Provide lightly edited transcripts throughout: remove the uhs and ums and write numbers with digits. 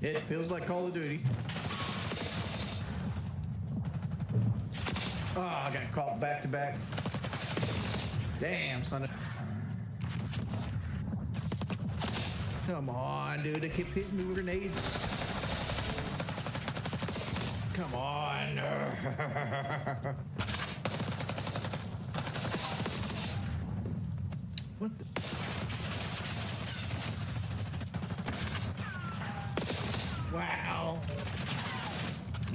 It feels like Call of Duty. Oh, I got caught back to back. Damn, son. Come on, dude. They keep hitting me with grenades. Come on. What the? Wow.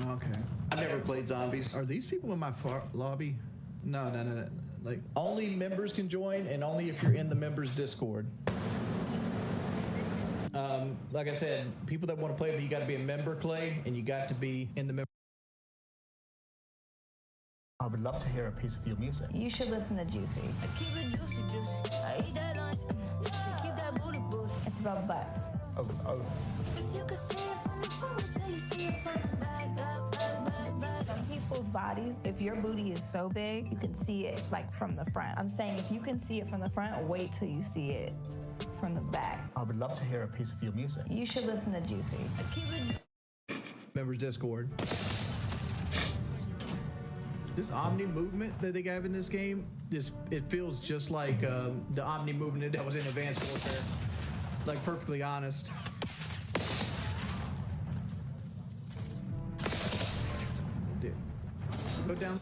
Okay. I never played zombies. Are these people in my lobby? No. Like, only members can join, and only if you're in the members Discord. Like I said, people that want to play, but you got to be a member, Clay, and you got to be in the member. I would love to hear a piece of your music. You should listen to Juicy. Keep it juicy, juicy. I eat that lunch. Keep that booty, booty. It's about butts. Oh. If you could see it from the front, till you see it from the back, back. Some people's bodies, if your booty is so big, you can see it like from the front. I'm saying if you can see it from the front, wait till you see it from the back. I would love to hear a piece of your music. You should listen to Juicy. Keep it Members Discord. This Omni movement that they have in this game, it feels just like the Omni movement that was in Advanced Warfare. Like, perfectly honest. Dude. Go down.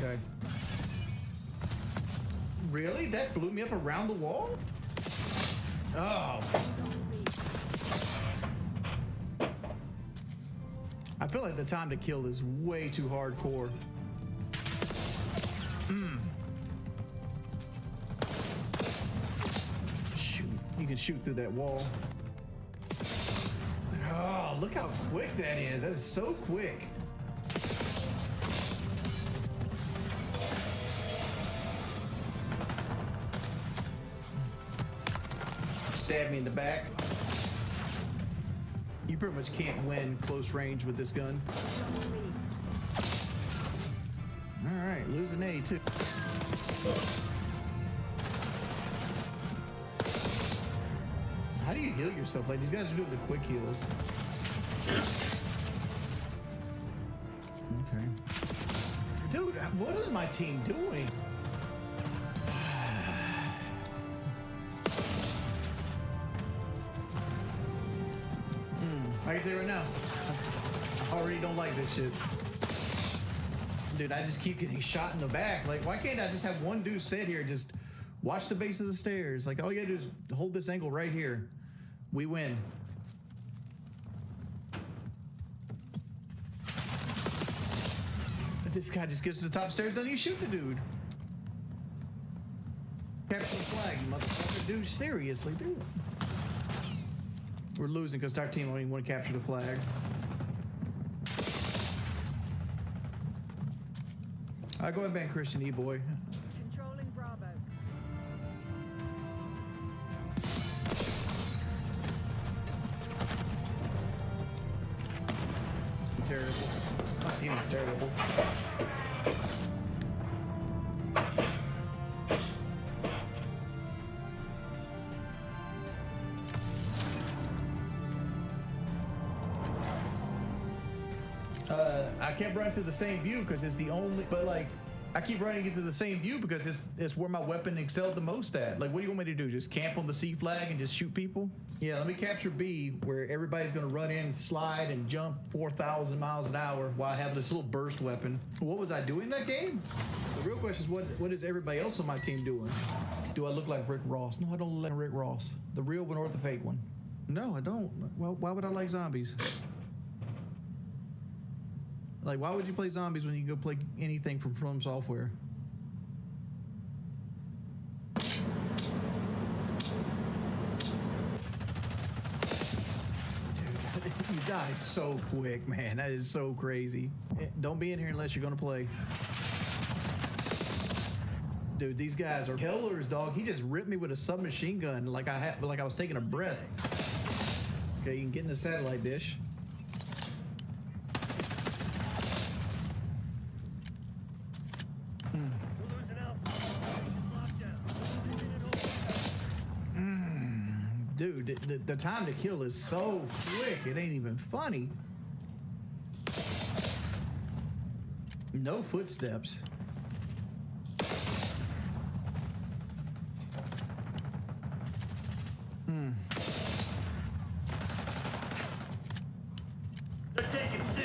Okay. Really? That blew me up around the wall? Oh. I feel like the time to kill is way too hardcore. Shoot, you can shoot through that wall. Oh, look how quick that is. That is so quick. Stab me in the back. You pretty much can't win close range with this gun. All right, lose an A too. How do you heal yourself? Like, these guys are doing the quick heals. Okay. Dude, what is my team doing? I can tell you right now, I already don't like this shit. Dude, I just keep getting shot in the back. Like, why can't I just have one dude sit here, just watch the base of the stairs? Like, all you gotta do is hold this angle right here. We win. But this guy just gets to the top stairs, doesn't even shoot the dude. Capture the flag, you motherfucker. Dude, seriously, dude. We're losing because our team don't even want to capture the flag. All right, go ahead and ban Christian E-Boy. Controlling Bravo. Terrible. My team is terrible. I kept running to the same view because it's the only, but like, I keep running into the same view because it's where my weapon excelled the most at. Like, what do you want me to do? Just camp on the C flag and just shoot people? Yeah, let me capture B, where everybody's gonna run in, slide, and jump 4,000 miles an hour while I have this little burst weapon. What was I doing that game? The real question is, what is everybody else on my team doing? Do I look like Rick Ross? No, I don't look like Rick Ross. The real one or the fake one? No, I don't. Well, why would I like zombies? Like, why would you play zombies when you can go play anything from Software? Dude, you die so quick, man. That is so crazy. Don't be in here unless you're gonna play. Dude, these guys are killers, dog. He just ripped me with a submachine gun like I was taking a breath. Okay, you can get in the satellite dish. Dude, the time to kill is so quick, it ain't even funny. No footsteps. They're taking C.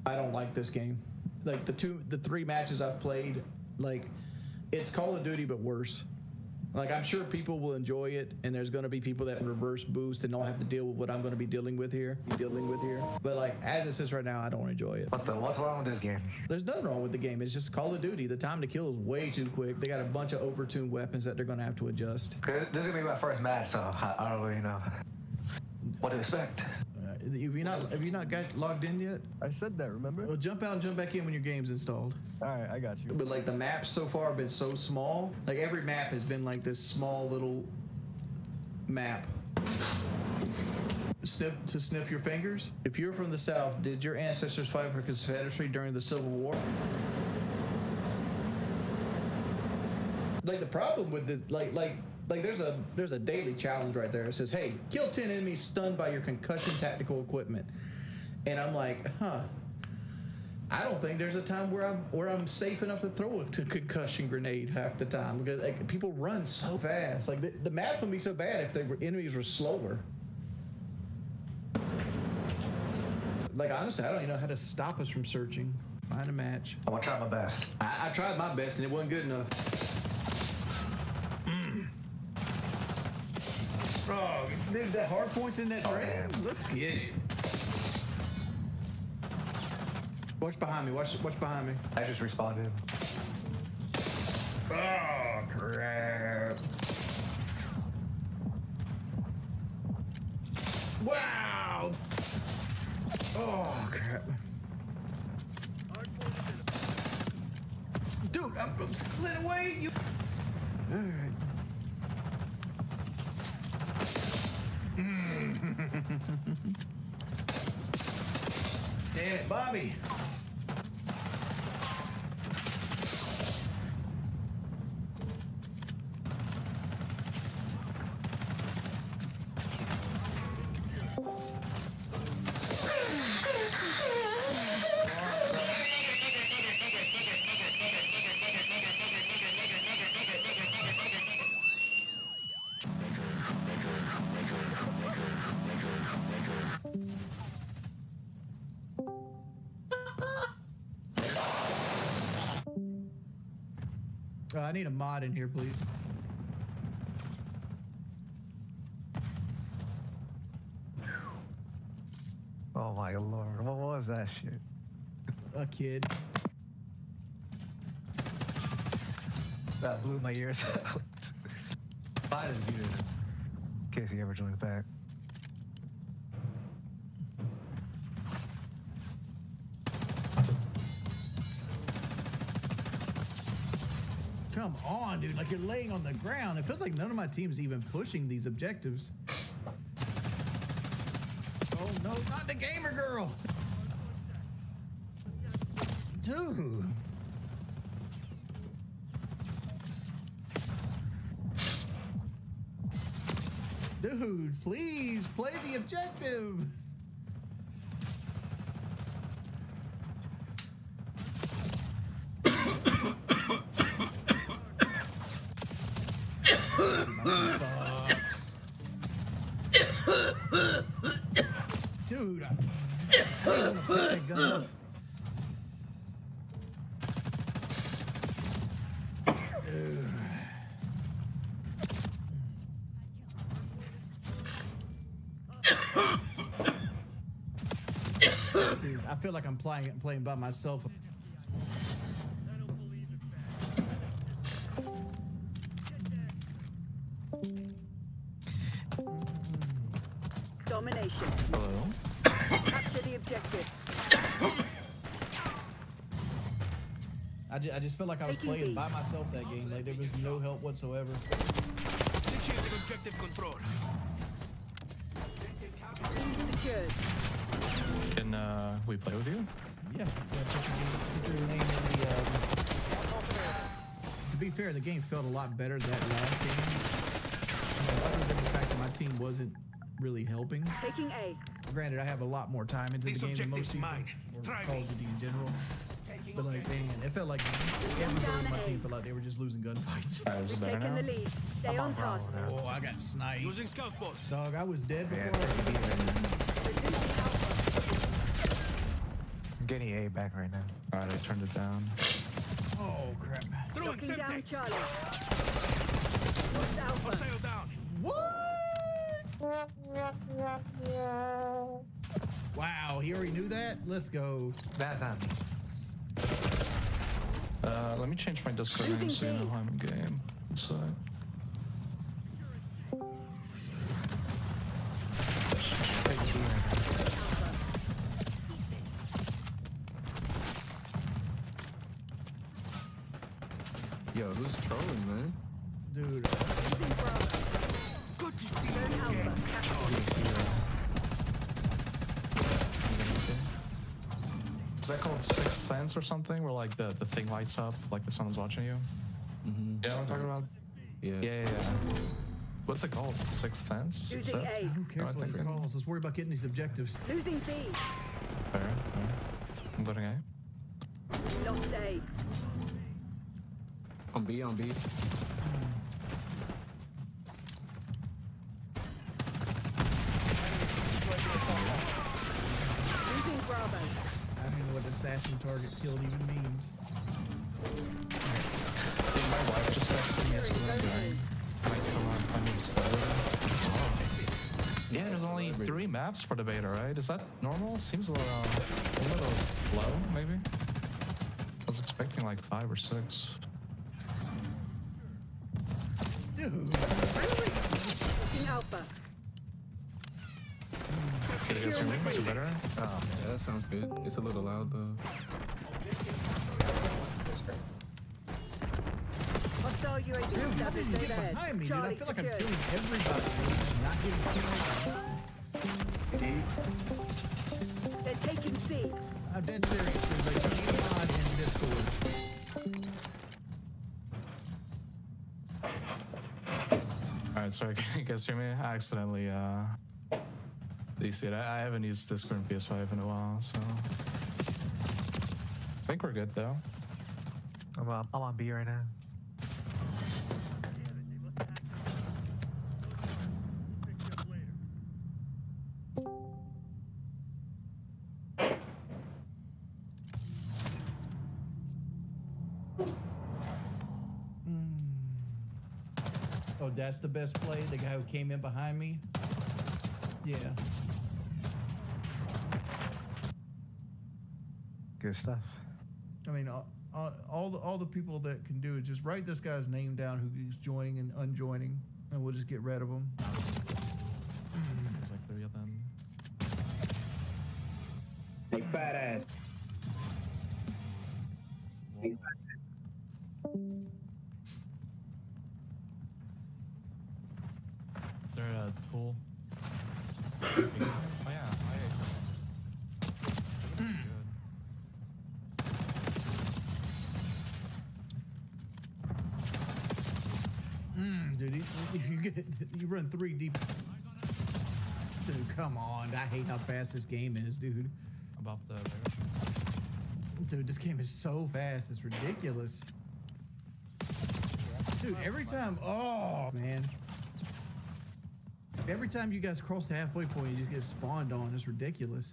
I don't like this game. Like the three matches I've played, like it's Call of Duty but worse. Like I'm sure people will enjoy it, and there's going to be people that reverse boost and don't have to deal with what I'm going to be dealing with here. But like as it sits right now, I don't enjoy it. What's wrong with this game? There's nothing wrong with the game. It's just Call of Duty. The time to kill is way too quick. They got a bunch of overtuned weapons that they're going to have to adjust. This is gonna be my first match, so I don't really know what to expect. Have you not got logged in yet? I said that, remember? Well, jump out and jump back in when your game's installed. All right, I got you. But like the maps so far have been so small. Like every map has been like this small little map. Sniff your fingers. If you're from the South, did your ancestors fight for Confederacy during the Civil War? Like the problem with this, like there's a daily challenge right there. It says, hey, kill 10 enemies stunned by your concussion tactical equipment. And I'm like, I don't think there's a time where I'm safe enough to throw a concussion grenade half the time, because like people run so fast. Like the maps would be so bad if the enemies were slower. Like honestly, I don't even know how to stop us from searching. Find a match. I'm gonna try my best. I tried my best and it wasn't good enough. Oh, dude, that hard point's in that drain. Let's get it. Watch behind me. Watch behind me. I just responded. Oh crap! Wow! Oh crap! Dude, I'm slid away. You. All right. Damn it, Bobby. I need a mod in here, please. Oh my lord, what was that shit? A kid. That blew my ears out. Fine is muted in case he ever joins back. Come on, dude. Like you're laying on the ground. It feels like none of my team's even pushing these objectives. Oh no, not the gamer girl. Dude. Dude, please play the objective. Dude, I don't want to pick that gun up. Dude, I feel like I'm playing by myself. Domination. Hello? Capture the objective. I just felt like I was Taking playing B. by myself that game. Like there was no help whatsoever. Initiating objective control. Secured. Can we play with you? Yeah, put your name in the. To be fair, the game felt a lot better that last game. Other than the fact that my team wasn't really helping. Taking A. Granted, I have a lot more time into This the game than most objective's people, mine. or Try Call me. of Duty in general. But like, man, it felt like everybody on my team felt like they were just losing gunfights. Alright, is it better Taking now? the lead. Stay on task. Oh, I got sniped. Using scout bots. Dog, I was dead before. Yeah, I taking B right now. Reducing alpha. I'm getting A back right now. Alright, I turned it down. Oh crap! Throwing Locking down Semtex. Charlie. Lost alpha. Hostile down. What? Wow, he already knew that. Let's go. That's on me. Let me change my Discord name so you know how I'm in game. So Take B right now. Yo, who's trolling, man? Dude, Losing Bravo. Good to see Zone you alpha. again. is that called Sixth Sense or something? Where like the thing lights up, like if someone's watching you? Mm-hmm. Yeah, I'm talking about. Yeah. Yeah. What's it called? Sixth Sense? Is Losing that- A. who No, I cares what think his calls? Let's worry about getting these objectives. Losing B. Fair. I'm going A. Lost A. On B, on B. Losing Bravo. I don't even know what assassin target killed even means. Dude, my wife just texted me. That's what I'm doing. Might come on funding Yeah, there's only 3 maps for the beta, right? Is that normal? Seems a little low, maybe. I was expecting like 5 or 6. Dude, Looking alpha. Can you guys hear me? Is it better? Yeah, that sounds good. It's a little loud though. Hostile UAV dude, how did established you get overhead. behind me, dude? I Charlie feel like I'm secured. killing everybody. and not getting killed. They're taking C. I'm dead serious. There's like a mod in Discord. Alright, sorry, can you guys hear me? I accidentally, you see it? I haven't used Discord and PS5 in a while, so. I think we're good though. I'm on B right now. Oh, that's the best play? The guy who came in behind me? Yeah. Good stuff. I mean, all the people that can do is just write this guy's name down who he's joining and unjoining, and we'll just get rid of him. There's like 3 of them. Hey, fat ass. They're cool. Oh yeah, good. Dude, if you run 3 deep. Dude, come on. I hate how fast this game is, dude. Above the Dude, this game is so fast. It's ridiculous. Dude, every time. Oh, man. Every time you guys cross the halfway point, you just get spawned on. It's ridiculous.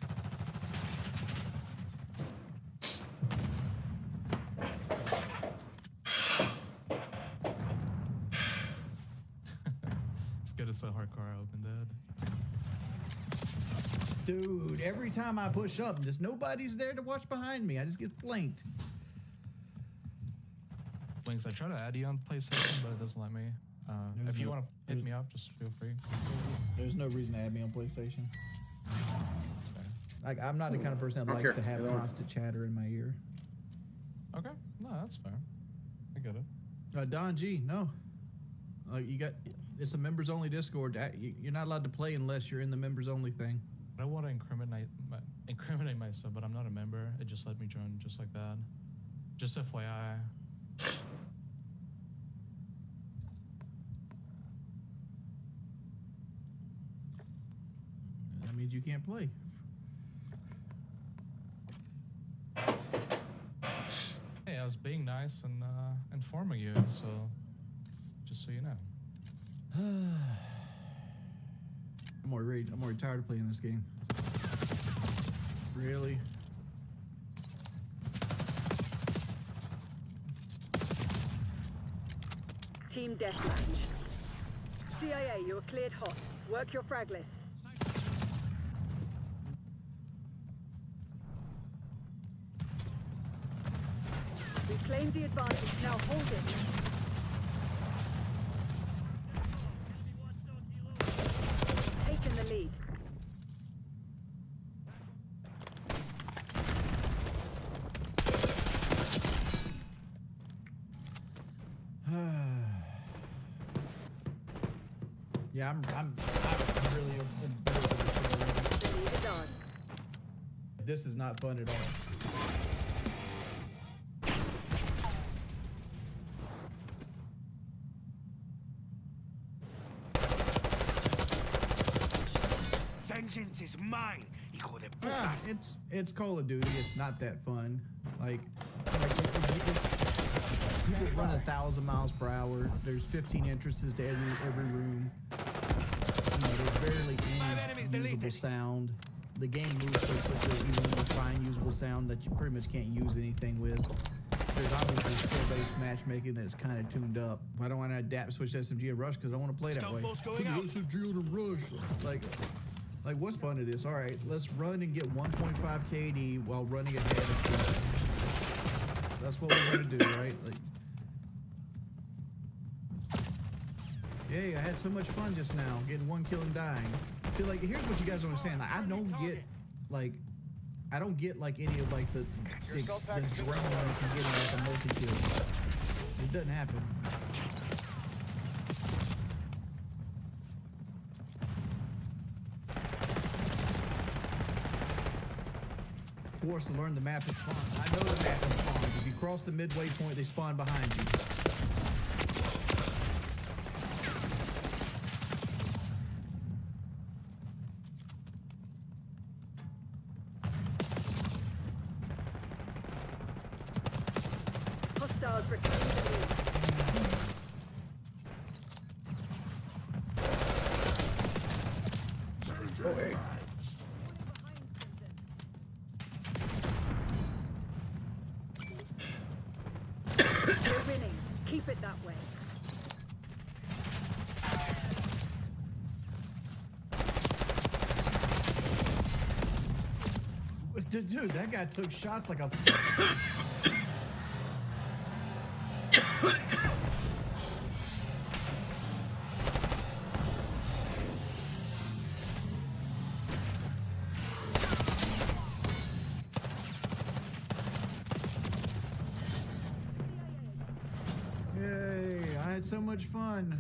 It's good it's a hardcore open dead. Dude, every time I push up, just nobody's there to watch behind me. I just get flanked. Links, I try to add you on PlayStation, but it doesn't let me. If you want to hit me up, just feel free. There's no reason to add me on PlayStation. That's fair. Like, I'm not the kind of person that likes to have constant chatter in my ear. Okay, no, that's fair. I get it. Don G, no. You got it's a members only Discord. You're not allowed to play unless you're in the members only thing. I don't want to incriminate myself, but I'm not a member. It just let me join just like that. Just FYI. That means you can't play. Hey, I was being nice and informing you, so just so you know. I'm already tired of playing this game. Really? Team deathmatch. CIA, you're cleared hot. Work your frag lists. We claimed the advantage, now hold it. Taken the lead. Yeah, I'm really in better with this shit already. The lead is on. This is not fun at all. Vengeance is mine, hijo de puta. Ah, it's Call of Duty. It's not that fun. Like people run 1,000 miles per hour. There's 15 entrances to every room. You know, there's barely any usable sound. The game moves so quickly, even when you find usable sound, that you pretty much can't use anything with. There's obviously skill-based matchmaking that's kind of tuned up. I don't want to adapt switch to SMG and Rush because I want to play that way. Going out. SMG and Rush. Like, what's fun to this? All right, let's run and get 1.5 KD while running ahead of people. That's what we're gonna do, right? Like, yay, I had so much fun just now, getting 1 kill and dying. See, like, here's what you guys don't understand. Like, I don't get like any of like the adrenaline from getting like a multi-kill. It doesn't happen. Forced to learn the map is spawn. I know the map is spawn. If you cross the midway point, they spawn behind you. Hostiles reclaiming the lead. Oh, hey. You're winning. Keep it that way. Dude, that guy took shots like a... Yay, I had so much fun.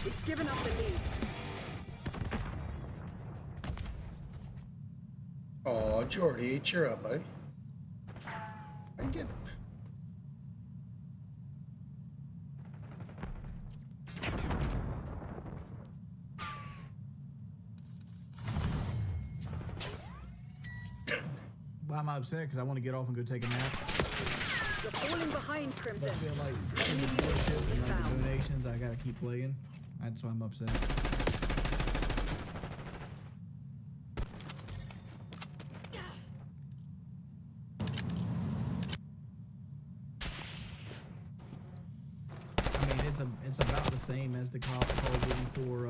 We've given up the lead. Oh, Jordy, cheer up, buddy. I get. Well, I'm upset because I want to get off and go take a nap. You're falling behind, Crimson. I feel like Enemy the bullshit and like the inbound. donations, I gotta keep playing. That's why I'm upset. I mean, it's about the same as the Call of Duty for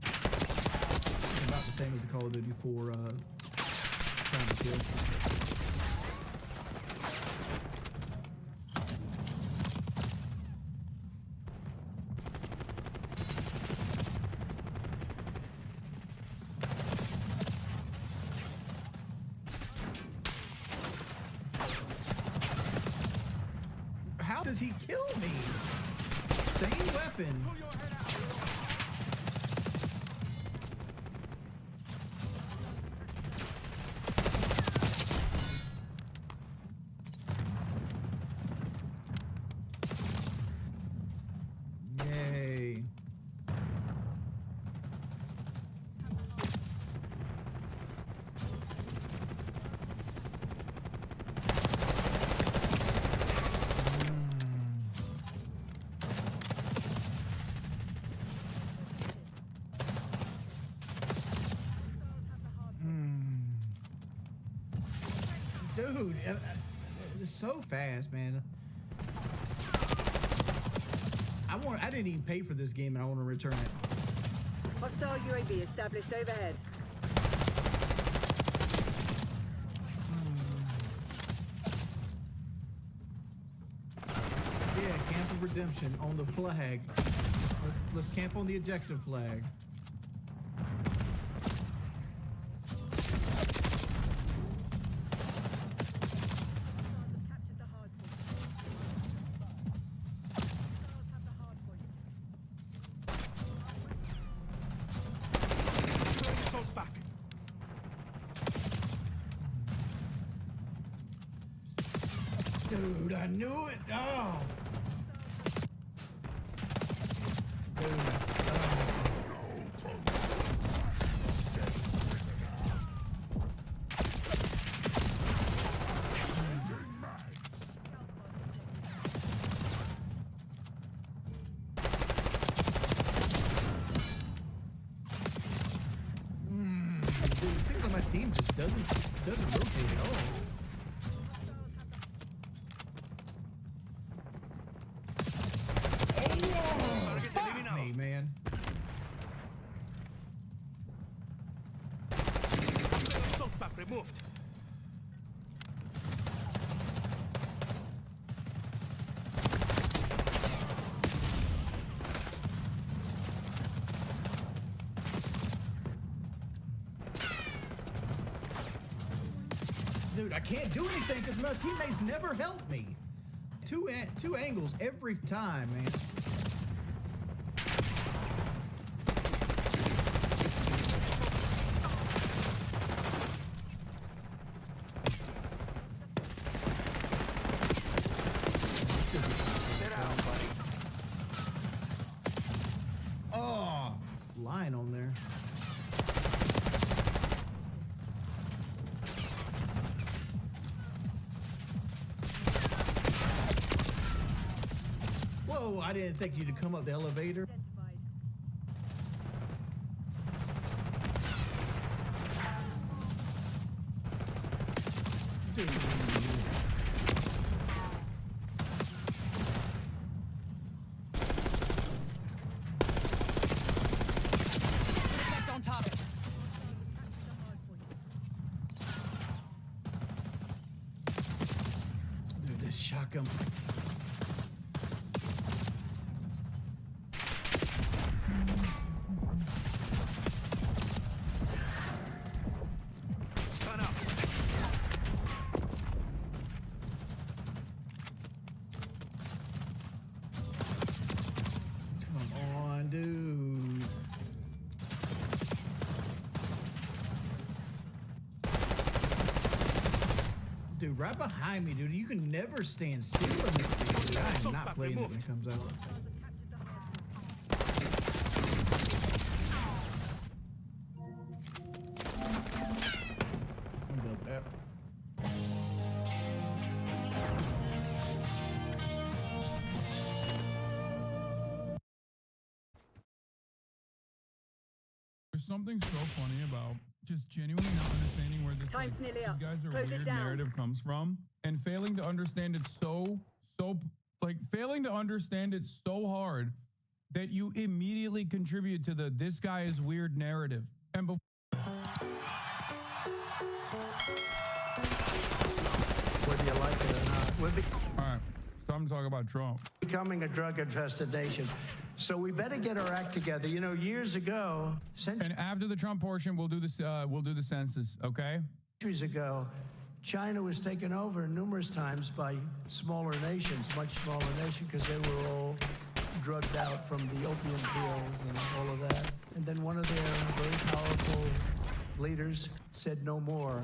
it's about the same as the Call of Duty for trying to kill. does he kill me? Same weapon. Yay. Dude, it's so fast, man. I didn't even pay for this game, and I want to return it. Hostile UAV established overhead. Yeah, camp of redemption on the flag. Let's camp on the objective flag. Captured the hard point. Hostiles have the hard point. Assault back. Dude, I knew it. Oh. Dude. Dude, it seems like my team just doesn't rotate at all. Fuck me, man. Assault back removed. Dude, I can't do anything because my teammates never help me. Two angles every time, man. Oh, lying on there. Whoa, I didn't think you'd come up the elevator. Identified. Dude. On target. Dude, this shotgun. Stun up. Come on, dude. Dude, right behind me, dude. You can never stand still in this game. Dude, I am not playing it when it comes out. I'm good with that. There's something so funny about just genuinely not understanding where this, Time's like, nearly these up. guys are Close it weird down. narrative comes from, and failing to understand it failing to understand it so hard that you immediately contribute to the "this guy is weird" narrative. And Whether you like it or not. We're all right, it's time to talk about Trump. becoming a drug infested nation. So we better get our act together. You know, years ago, And after the Trump portion, we'll do this. We'll do the census. Okay. centuries ago, China was taken over numerous times by smaller nations, much smaller nations, because they were all drugged out from the opium fields and all of that. And then one of their very powerful leaders said no more,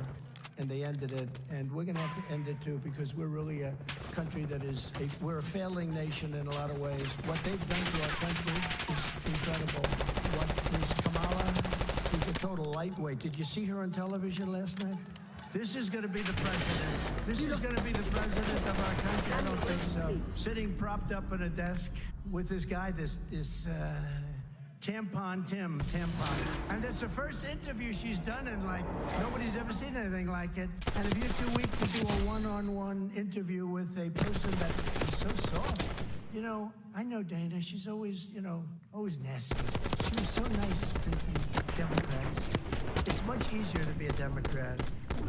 and they ended it. And we're going to have to end it too, because we're really a country that is, we're a failing nation in a lot of ways. What they've done to our country is incredible. What is Kamala? She's a total lightweight. Did you see her on television last night? This is going to be the president. This is going to be the president of our country. I don't think so. Sitting propped up at a desk with this guy, this Tampon Tim. And it's the first interview she's done, and like nobody's ever seen anything like it. And if you're too weak to do a one-on-one interview with a person that is so soft, you know, I know Dana. She's always, you know, always nasty. She was so nice to the Democrats. It's much easier to be a Democrat,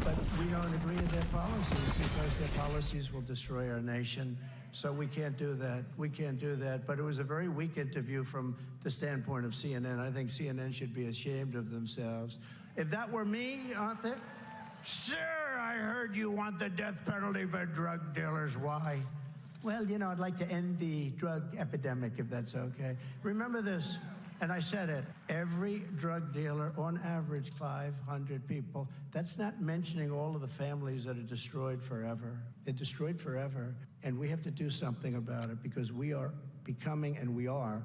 but we don't agree with their policies because their policies will destroy our nation. So we can't do that. We can't do that. But it was a very weak interview from the standpoint of CNN. I think CNN should be ashamed of themselves. If that were me, aren't they? Sir, I heard you want the death penalty for drug dealers. Why? Well, you know, I'd like to end the drug epidemic, if that's okay. Remember this, and I said it, every drug dealer, on average, 500 people. That's not mentioning all of the families that are destroyed forever. They're destroyed forever, and we have to do something about it because we are becoming, and we are,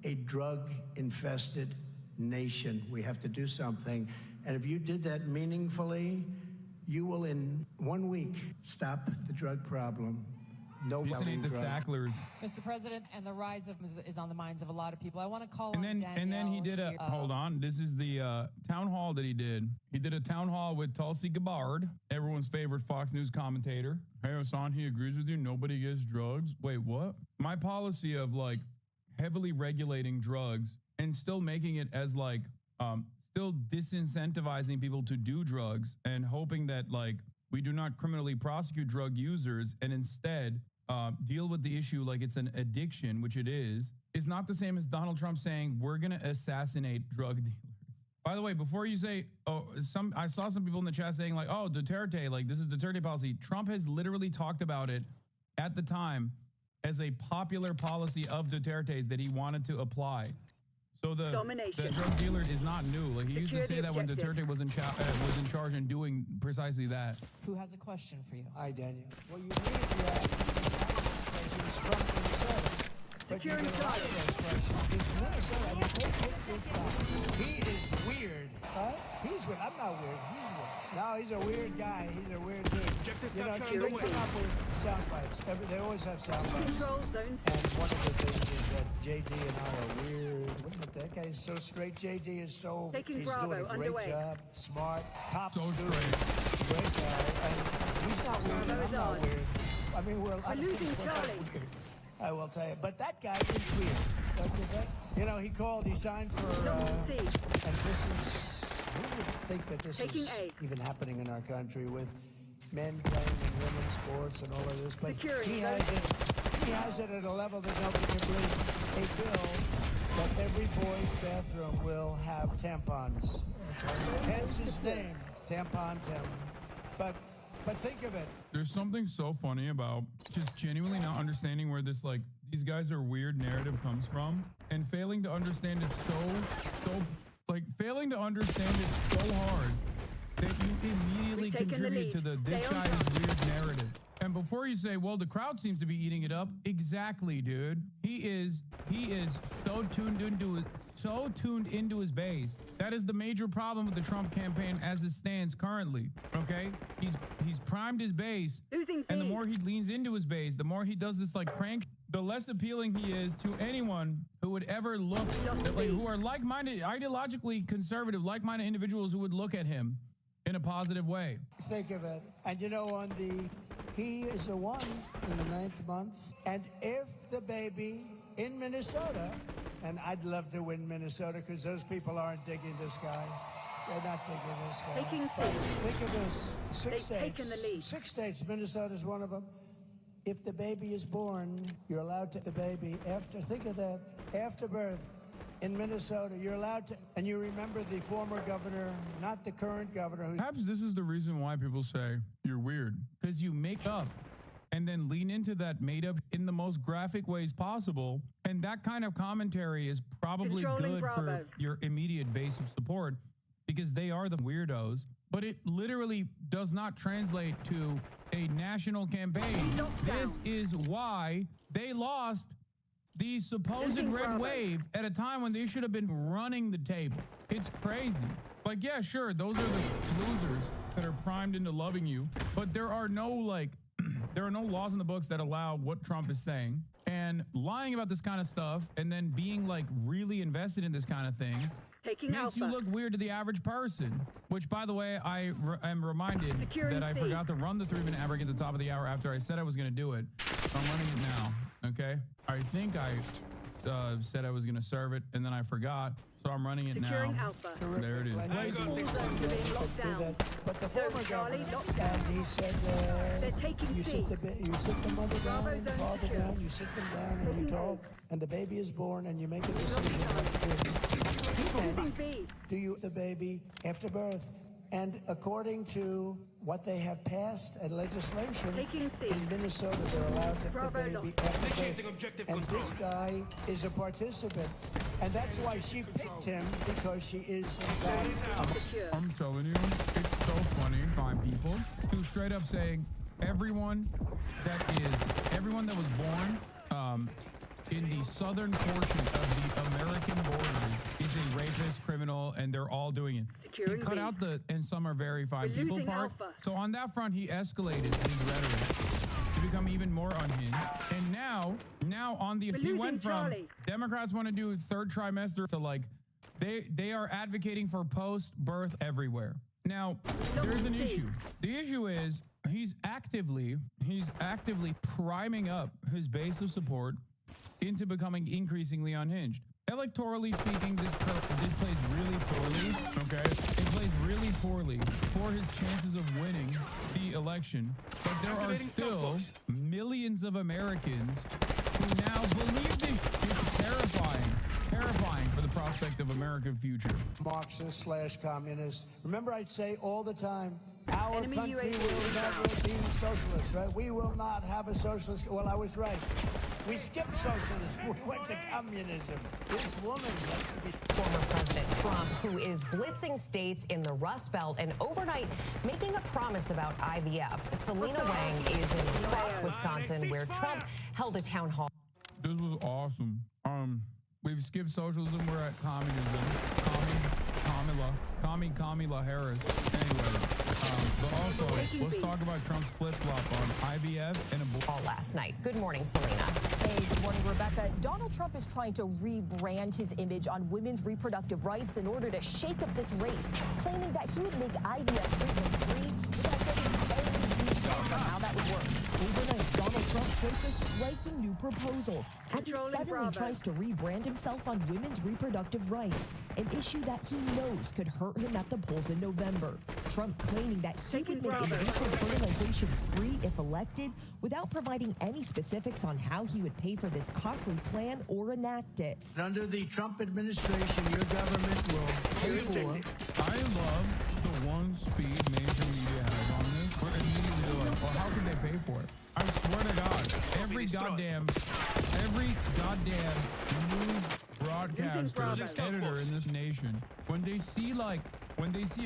a drug-infested nation. We have to do something, and if you did that meaningfully, you will, in 1 week, stop the drug problem. No Listening to Sacklers. Mr. President, and the rise of is on the minds of a lot of people. I want to call And on then he did a here. hold on. This is the town hall that he did. He did a town hall with Tulsi Gabbard, everyone's favorite Fox News commentator. Hey, Hassan, he agrees with you. Nobody gets drugs. Wait, what? My policy of like heavily regulating drugs and still making it as like still disincentivizing people to do drugs and hoping that like we do not criminally prosecute drug users and instead deal with the issue like it's an addiction, which it is not the same as Donald Trump saying we're going to assassinate drug dealers. By the way, before you say, I saw some people in the chat saying like, oh, Duterte, like this is Duterte policy. Trump has literally talked about it at the time as a popular policy of Duterte's that he wanted to apply. So the drug dealer is not new. Like he used to say that when Duterte was in charge and doing precisely that. Who has a question for you? Hi, Daniel. Well, you need that because he's from Minnesota. Securing target. He's Minnesota. I mean, take this guy. He is weird. Huh? He's weird. I'm not weird. He's weird. No, he's a weird guy. He's a weird dude. You know, so they come up with sound bites. They always have sound bites. Control zones. And one of the things is that JD and I are weird. That guy is so straight. JD is so. Taking he's Bravo doing a great underway. job. Smart. Top So student. straight. Great guy. And he's not weird. Bravo I'm is not on. weird. I mean, we're losing Charlie. weird. I will tell you. But that guy is weird. Don't you think? You know, he signed for. Locked C. And this is. Who would think that this Taking is A. even happening in our country with men playing in women's sports and all of this? But Security, he has it at a level that nobody can believe. A bill that every boy's bathroom will have tampons. Okay? Hence his name, Tampon Tim. But think of it. There's something so funny about just genuinely not understanding where this like these guys are weird narrative comes from and failing to understand it failing to understand it so hard that you immediately contribute to this guy's weird narrative. And before you say, well, the crowd seems to be eating it up, exactly, dude. He is so tuned into his base. That is the major problem with the Trump campaign as it stands currently. Okay, he's primed his base, and the more he leans into his base, the more he does this like crank, the less appealing he is to anyone who would ever look like who are like-minded, ideologically conservative, like-minded individuals who would look at him in a positive way. Think of it. And you know, he is the one in the 9th month. And if the baby in Minnesota, and I'd love to win Minnesota because those people aren't digging this guy. They're not digging this guy. Taking But C. think of this. They've 6 states. taken the lead. 6 states. Minnesota's one of them. If the baby is born, you're allowed to the baby after, think of that, after birth, in Minnesota, you're allowed to, and you remember the former governor, not the current governor. Perhaps this is the reason why people say you're weird, because you make up and then lean into that made up in the most graphic ways possible. And that kind of commentary is probably Controlling good Bravo. for your immediate base of support because they are the weirdos. But it literally does not translate to a national campaign. This is why they lost the supposed Losing red Bravo. wave at a time when they should have been running the table. It's crazy. Like, yeah, sure, those are the losers that are primed into loving you, but there are no there are no laws in the books that allow what Trump is saying. And lying about this kind of stuff and then being like really invested in this kind of thing Taking makes you Alpha. look weird to the average person. Which, by the way, I am reminded Securing that I C. forgot to run the 3-minute ad break at the top of the hour after I said I was going to do it. So I'm running it now. Okay. I think I said I was going to serve it and then I forgot. So I'm running it Securing now. Alpha. There it is. All zones are being locked down. But the So former Charlie, governor, locked down. and he said, They're taking you C. sit the mother down Bravo and the zone father secure. down, you sit them down and you talk, and the baby is born and you make a decision what's good. Losing B. Do you the baby after birth? And according to what they have passed and legislation Taking C. in Minnesota, they're allowed to Bravo the baby lost. after Initiating birth. objective And control. this guy is a participant, and that's why she picked him, because she is in fact Secure. I'm telling you, it's so funny. Find people who straight up saying everyone that was born in the southern portion of the American borders is a rapist, criminal, and they're all doing it. Securing He cut B. out the "and some are very fine We're people" losing part. Alpha. So on that front, he escalated his rhetoric to become even more unhinged. And now on the We're he went losing from Charlie. Democrats want to do third trimester to like they are advocating for post-birth everywhere. Now, there's an issue. The issue is he's actively priming up his base of support into becoming increasingly unhinged. Electorally speaking, this plays really poorly, okay? It plays really poorly for his chances of winning the election. But there are still millions of Americans who now believe this. It's terrifying for the prospect of American future. Marxist/communist. Remember, I'd say all the time, our Enemy country UAV will never be socialist, right? We will not have a socialist. Well, I was right. We skipped socialism. We went to communism. This woman has to be. Former President Trump, who is blitzing states in the Rust Belt and overnight making a promise about IVF. Selena Wang is in Cross, Wisconsin, where Trump held a town hall. This was awesome. We've skipped socialism. We're at communism. Kamala Harris. Anyway, but also let's talk about Trump's flip-flop on IVF and abortion. Last night. Good morning, Selena. Hey, good morning, Rebecca. Donald Trump is trying to rebrand his image on women's reproductive rights in order to shake up this race, claiming that he would make IVF treatment free without giving any details on how that would work. Overnight, Donald Trump quotes a striking new proposal as he Controlling suddenly Bravo. tries to rebrand himself on women's reproductive rights, an issue that he knows could hurt him at the polls in November. Trump claiming that he Taking would make Bravo. illegal fertilization free if elected, without providing any specifics on how he would pay for this costly plan or enact it. Under the Trump administration, your government will pay for. I love the one speed major media has on this. Where immediately they're like, well, how can they pay for it? I swear to God, every goddamn news broadcaster, editor in this nation, when they see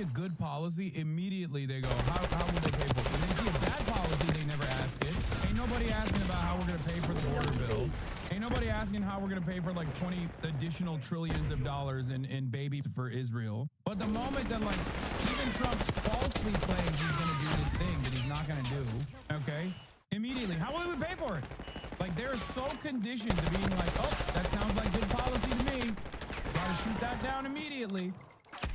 a good policy, immediately they go, how will they pay for it? When they see a bad policy, they never ask it. Ain't nobody asking about how we're gonna pay for the border bill. Ain't nobody asking how we're gonna pay for like 20 additional trillions of dollars in babies for Israel. But the moment that like even Trump falsely claims he's gonna do this thing that he's not gonna do, okay? Immediately, how will we pay for it? Like they're so conditioned to being like, oh, that sounds like good policy to me. Gotta shoot that down immediately.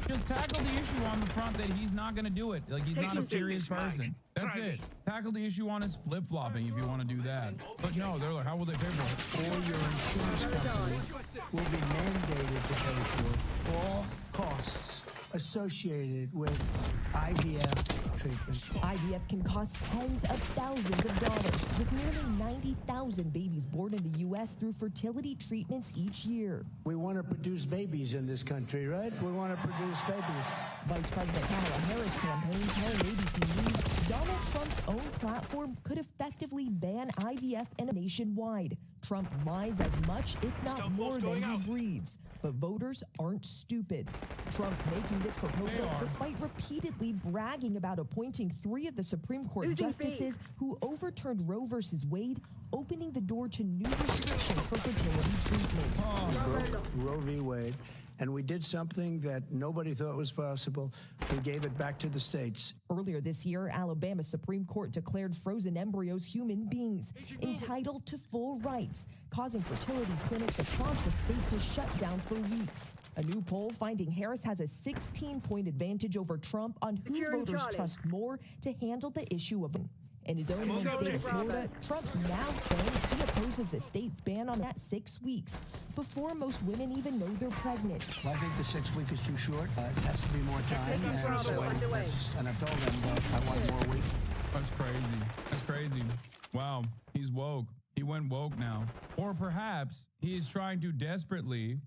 Just tackle the issue on the front that he's not going to do it. Like he's not a serious person. That's it. Tackle the issue on his flip-flopping if you want to do that. But no, they're like, how will they pay for it? Or your insurance company will be mandated to pay for all costs associated with IVF treatment. treatment. IVF can cost tens of thousands of dollars, with nearly 90,000 babies born in the U.S. through fertility treatments each year. We want to produce babies in this country, right? We want to produce babies. Vice President Kamala Harris' campaign telling ABC News Donald Trump's own platform could effectively ban IVF nationwide. Trump lies as much, if not more, than he breathes. But voters aren't stupid. Trump making this proposal despite repeatedly bragging about appointing 3 of the Supreme Court justices who overturned Roe versus Wade, opening the door to new restrictions for fertility treatment. Roe v. Wade. And we did something that nobody thought was possible. We gave it back to the states. Earlier this year, Alabama Supreme Court declared frozen embryos human beings entitled to full rights, causing fertility clinics across the state to shut down for weeks. A new poll finding Harris has a 16-point advantage over Trump on who voters trust more to handle the issue of. In his own home state of Florida, Trump now saying he opposes the state's ban on that 6 weeks before most women even know they're pregnant. Well, I think the 6 week is too short. It has to be more time. And I've told them I want more weeks. That's crazy. That's crazy. Wow, he's woke. He went woke now. Or perhaps he is trying to desperately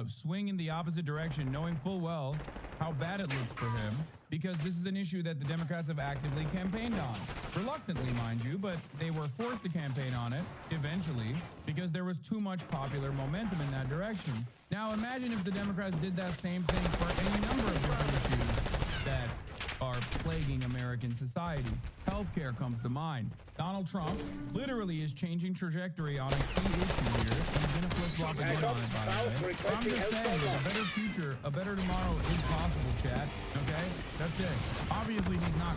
swing in the opposite direction, knowing full well how bad it looks for him, because this is an issue that the Democrats have actively campaigned on. Reluctantly, mind you, but they were forced to campaign on it eventually because there was too much popular momentum in that direction. Now imagine if the Democrats did that same thing for any number of different issues that are plaguing American society. Healthcare comes to mind. Donald Trump literally is changing trajectory on a key issue here. He's gonna flip-flop again on it, by the way. I'm just saying, a better future, a better tomorrow is possible, chat. Okay? That's it. Obviously, he's not,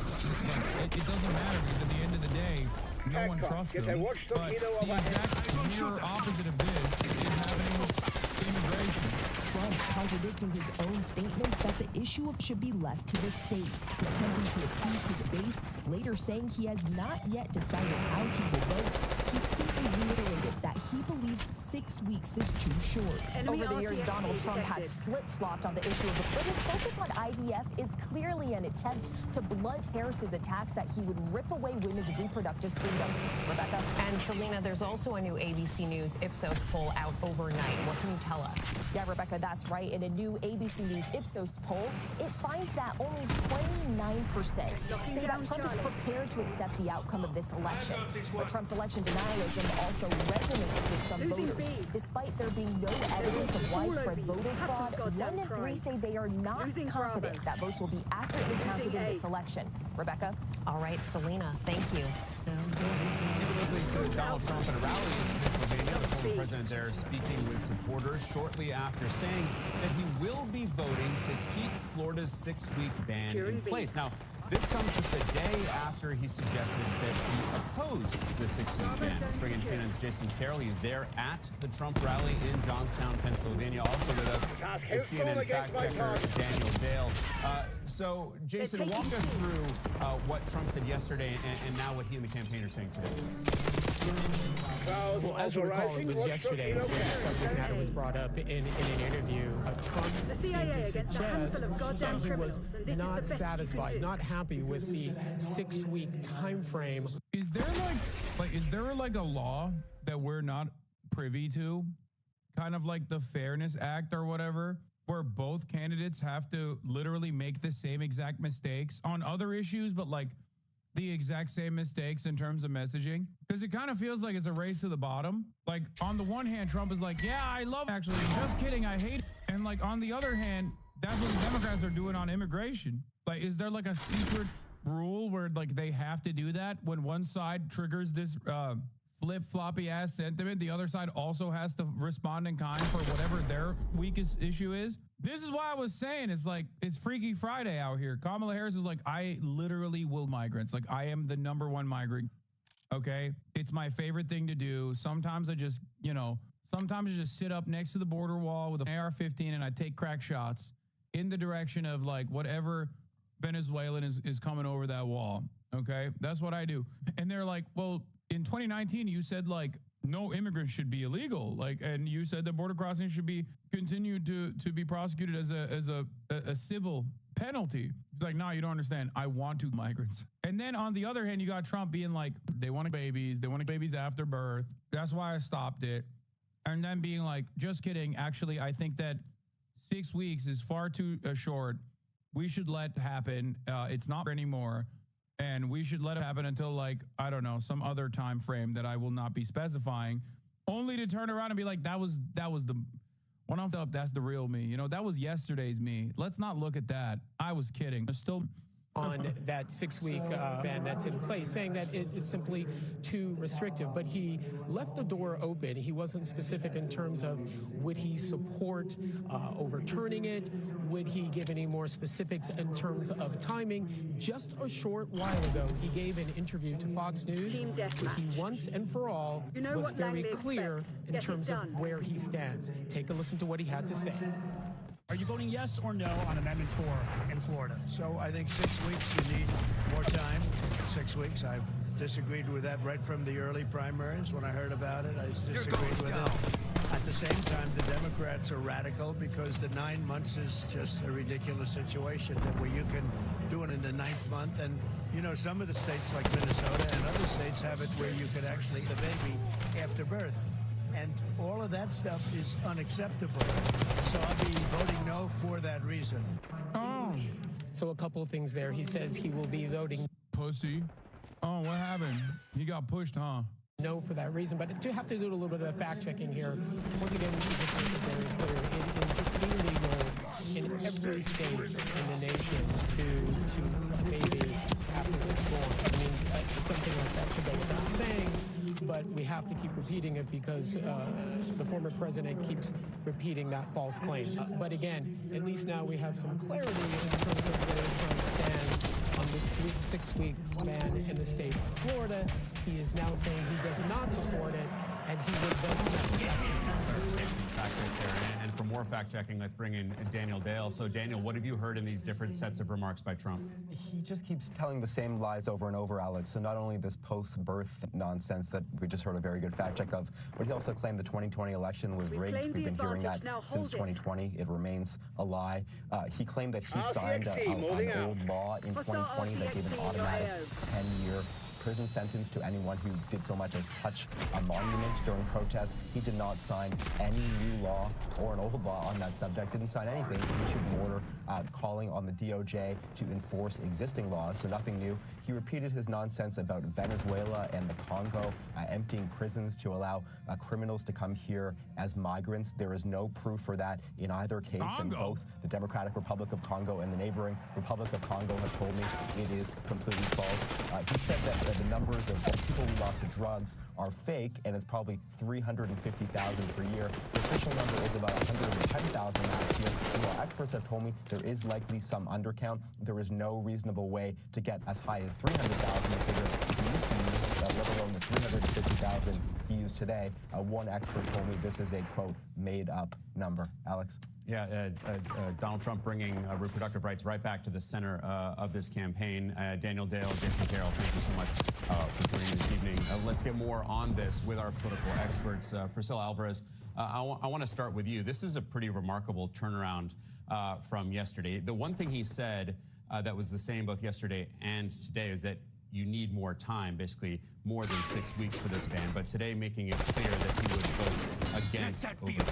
like, it doesn't matter because at the end of the day, no one trusts him. But the exact mirror opposite of this is happening with immigration. Trump contradicting his own statements that the issue should be left to the states, attempting to appease his base, later saying he has not yet decided how he will vote. He simply reiterated that he believes 6 weeks is too short. Over the years, Donald Trump has flip-flopped on the issue of but his focus on IVF is clearly an attempt to blunt Harris's attacks that he would rip away women's reproductive freedoms. Rebecca? And Selena, there's also a new ABC News Ipsos poll out overnight. What can you tell us? Yeah, Rebecca, that's right. In a new ABC News Ipsos poll, it finds that only 29% say that Trump is prepared to accept the outcome of this election. But Trump's election denialism also resonates with some voters. Despite there being no evidence of widespread voter fraud, 1 in 3 say they are not confident that votes will be accurately counted in this election. Rebecca? All right, Selena, thank you. Listening to Donald Trump at a rally in Pennsylvania, the former president there speaking with supporters shortly after saying that he will be voting to keep Florida's 6-week ban in place. Now, this comes just a day after he suggested that he opposed the 6-week ban. Let's bring in CNN's Jason Carroll. He is there at the Trump rally in Johnstown, Pennsylvania. Also with us is CNN fact checker Daniel Dale. So, Jason, walk us through what Trump said yesterday and now what he and the campaign are saying today. Well, as you recall, it was yesterday when the subject matter was brought up in an interview. Trump seemed to suggest that he was not satisfied, not happy with the 6-week time frame. Is there like a law that we're not privy to? Kind of like the Fairness Act or whatever, where both candidates have to literally make the same exact mistakes on other issues, but like the exact same mistakes in terms of messaging? Because it kind of feels like it's a race to the bottom. Like, on the one hand, Trump is like, yeah, I love it. Actually, just kidding, I hate it. And like, on the other hand, that's what the Democrats are doing on immigration. Like, is there like a secret rule where like they have to do that when one side triggers this flip-floppy ass sentiment, the other side also has to respond in kind for whatever their weakest issue is? This is why I was saying it's like, it's Freaky Friday out here. Kamala Harris is like, I literally will migrants. Like, I am the #1 migrant. Okay. It's my favorite thing to do. Sometimes I just, sometimes I just sit up next to the border wall with an AR-15 and I take crack shots in the direction of like whatever Venezuelan is coming over that wall. Okay. That's what I do. And they're like, well, in 2019, you said like no immigrant should be illegal. Like, and you said that border crossing should be continued to be prosecuted as a civil penalty. It's like, no, you don't understand. I want to migrants. And then on the other hand, you got Trump being like, they want babies. They want babies after birth. That's why I stopped it. And then being like, just kidding. Actually, I think that 6 weeks is far too short. We should let happen. It's not anymore. And we should let it happen until, like, I don't know, some other time frame that I will not be specifying, only to turn around and be like, that was the when I'm up, that's the real me. You know, that was yesterday's me. Let's not look at that. I was kidding. There's still on that 6-week ban that's in place, saying that it is simply too restrictive. But he left the door open. He wasn't specific in terms of would he support overturning it? Would he give any more specifics in terms of timing? Just a short while ago, he gave an interview to Fox News where he once and for all was very clear in terms of where he stands. Take a listen to what he had to say. Are you voting yes or no on Amendment 4 in Florida? So I think 6 weeks, you need more time. 6 weeks. I've disagreed with that right from the early primaries. When I heard about it, I disagreed with it. At the same time, the Democrats are radical because the 9 months is just a ridiculous situation where you can do it in the 9th month. And, you know, some of the states like Minnesota and other states have it where you could actually the baby after birth. And all of that stuff is unacceptable. So I'll be voting no for that reason. Oh. So a couple of things there. He says he will be voting pussy. Oh, what happened? He got pushed, huh? No for that reason. But to have to do a little bit of fact checking here. Once again, we just make it very clear. It is illegal in every state in the nation to a baby after it's born. I mean, something like that should go without saying. But we have to keep repeating it because the former president keeps repeating that false claim. But again, at least now we have some clarity in terms of where Trump stands on this 6-week ban in the state of Florida. He is now saying he does not support it, and he would vote no. Fact right there. And for more fact checking, let's bring in Daniel Dale. So Daniel, what have you heard in these different sets of remarks by Trump? He just keeps telling the same lies over and over, Alex. So not only this post-birth nonsense that we just heard a very good fact check of, but he also claimed the 2020 election was rigged. We've been hearing that since 2020. It remains a lie. He claimed that he signed an old law in 2020 that gave an automatic 10-year prison sentence to anyone who did so much as touch a monument during protests. He did not sign any new law or an old law on that subject, didn't sign anything. He issued an order calling on the DOJ to enforce existing laws, so nothing new. He repeated his nonsense about Venezuela and the Congo emptying prisons to allow criminals to come here as migrants. There is no proof for that in either case, and both the Democratic Republic of Congo and the neighboring Republic of Congo have told me it is completely false. He said that the numbers of people we lost to drugs are fake, and it's probably 350,000 per year. The official number is about 110,000 last year. And while experts have told me there is likely some undercount, there is no reasonable way to get as high as 300,000, the figure he used to use, let alone the 350,000 he used today. One expert told me this is a, quote, made-up number. Alex? Yeah, Donald Trump bringing reproductive rights right back to the center of this campaign. Daniel Dale, Jason Carroll, thank you so much for joining this evening. Let's get more on this with our political experts. Priscilla Alvarez, I want to start with you. This is a pretty remarkable turnaround from yesterday. The one thing he said that was the same both yesterday and today is that you need more time, basically more than 6 weeks for this ban, but today making it clear that he would vote against overturning.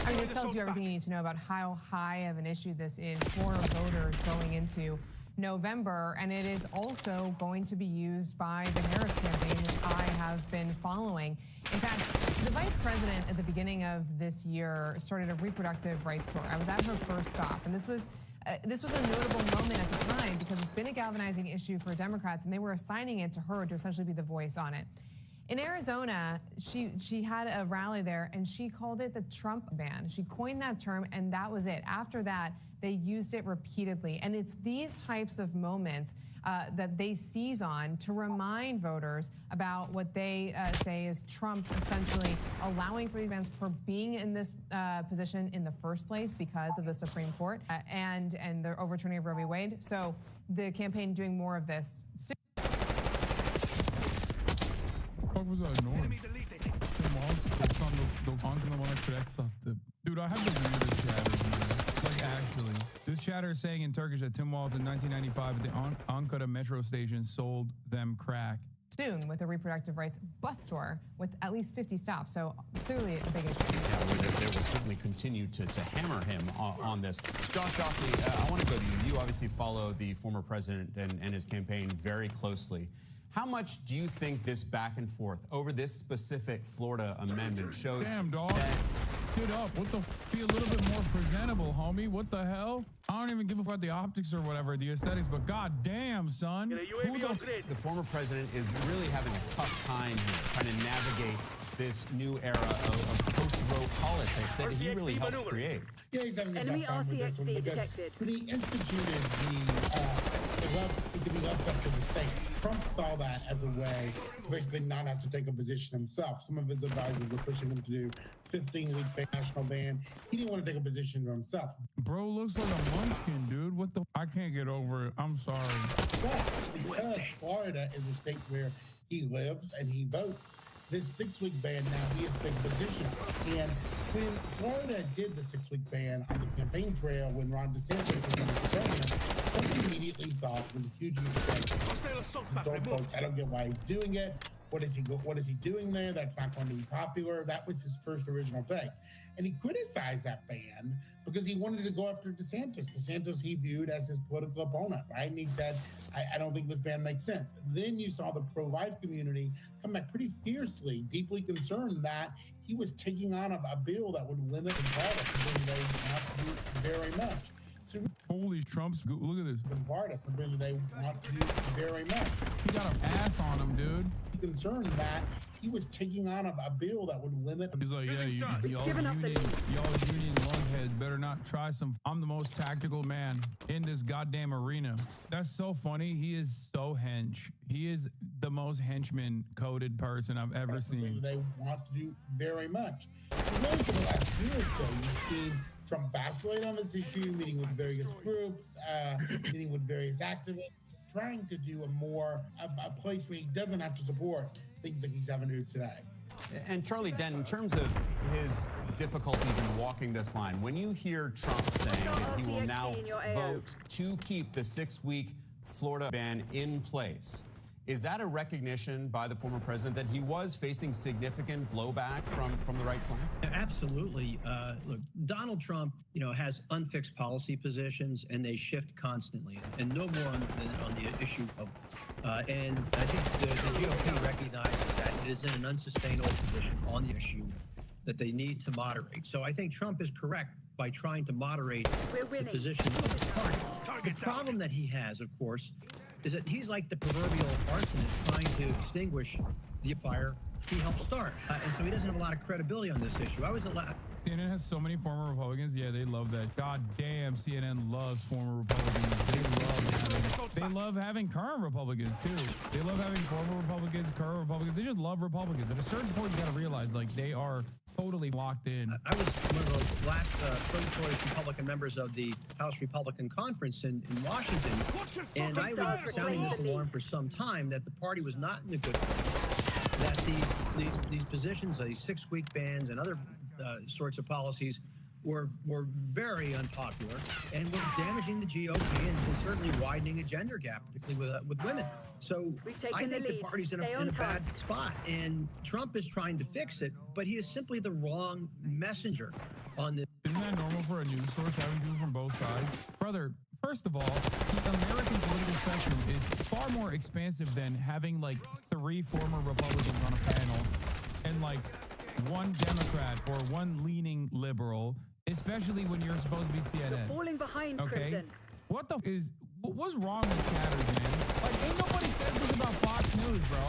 I mean, this tells you everything you need to know about how high of an issue this is for voters going into November, and it is also going to be used by the Harris campaign, which I have been following. In fact, the vice president at the beginning of this year started a reproductive rights tour. I was at her first stop, and this was a notable moment at the time because it's been a galvanizing issue for Democrats, and they were assigning it to her to essentially be the voice on it. In Arizona, she had a rally there, and she called it the Trump ban. She coined that term, and that was it. After that, they used it repeatedly. And it's these types of moments that they seize on to remind voters about what they say is Trump essentially allowing for these bans for being in this position in the first place because of the Supreme Court and the overturning of Roe v. Wade. So the campaign doing more of this. fuck was that noise? Tim Walz, it's on the ankına bana crack sattı. Dude, I have the weirdest chatters, man. Like, actually. This chatter is saying in Turkish that Tim Walz in 1995 at the Ankara metro station sold them crack. Soon with a reproductive rights bus tour with at least 50 stops. So clearly a big issue. Yeah, well, they will certainly continue to hammer him on this. Josh Dawsey, I want to go to you. You obviously follow the former president and his campaign very closely. How much do you think this back and forth over this specific Florida amendment shows? Damn, dog. Stood up. What the? Be a little bit more presentable, homie. What the hell? I don't even give a fuck about the optics or whatever, the aesthetics, but god damn, son. The former president is really having a tough time here, trying to navigate this new era of post-Roe politics that he really helped create. Yeah, he's having a Enemy tough time with this one RCXD because detected. when he instituted the left up to the states, Trump saw that as a way to basically not have to take a position himself. Some of his advisors were pushing him to do 15-week national ban. He didn't want to take a position for himself. Bro looks like a munchkin, dude. What the? I can't get over it. I'm sorry. But because Florida is a state where he lives and he votes, this 6-week ban now he has taken a position. And when Florida did the 6-week ban on the campaign trail when Ron DeSantis was the president, some immediately thought it was a huge mistake. Told folks, I don't get why he's doing it. What is he doing there? That's not going to be popular. That was his first original take. And he criticized that ban because he wanted to go after DeSantis. DeSantis he viewed as his political opponent, right? And he said, I don't think this ban makes sense. Then you saw the pro-life community come back pretty fiercely, deeply concerned that he was taking on a bill that would limit and violence, something they want to do very much. So, holy Trump's, look at this. In Florida, something they want to do very much. He got an ass on him, dude. Concerned that he was taking on a bill that would limit. He's like, yeah, y'all union lungheads better not try some. I'm the most tactical man in this goddamn arena. That's so funny. He is so hench. He is the most henchman-coded person I've ever seen. They want to do very much. So really for the last year or so, you've seen Trump vacillate on this issue, meeting with various groups, meeting with various activists, trying to do a place where he doesn't have to support things like he's having to do today. And Charlie Dent, in terms of his difficulties in walking this line, when you hear Trump saying that he will now vote to keep the 6-week Florida ban in place, is that a recognition by the former president that he was facing significant blowback from the right flank? Absolutely. Look, Donald Trump, has unfixed policy positions, and they shift constantly, and no more on the issue of. And I think the GOP recognizes that it is in an unsustainable position on the issue that they need to moderate. So I think Trump is correct by trying to moderate the position of the party. The problem that he has, of course, is that he's like the proverbial arsonist trying to extinguish the fire he helped start. And so he doesn't have a lot of credibility on this issue. CNN has so many former Republicans. Yeah, they love that. God damn, CNN loves former Republicans. They love having current Republicans, too. They love having former Republicans, current Republicans. They just love Republicans. At a certain point, you got to realize, like, they are totally locked in. I was one of the last pro-choice Republican members of the House Republican Conference in Washington, and I was sounding this alarm for some time that the party was not in a good place, that these positions, these 6-week bans and other sorts of policies were very unpopular and were damaging the GOP and certainly widening a gender gap, particularly with women. So I think the party's in a bad spot, and Trump is trying to fix it, but he is simply the wrong messenger on this. Isn't that normal for a news source having people from both sides? Brother, first of all, the American political spectrum is far more expansive than having like 3 former Republicans on a panel and like 1 Democrat or 1 leaning liberal, especially when you're supposed to be CNN. You're falling behind, Crimson. What the what's wrong with chatters, man? Like, ain't nobody says this about Fox News, bro.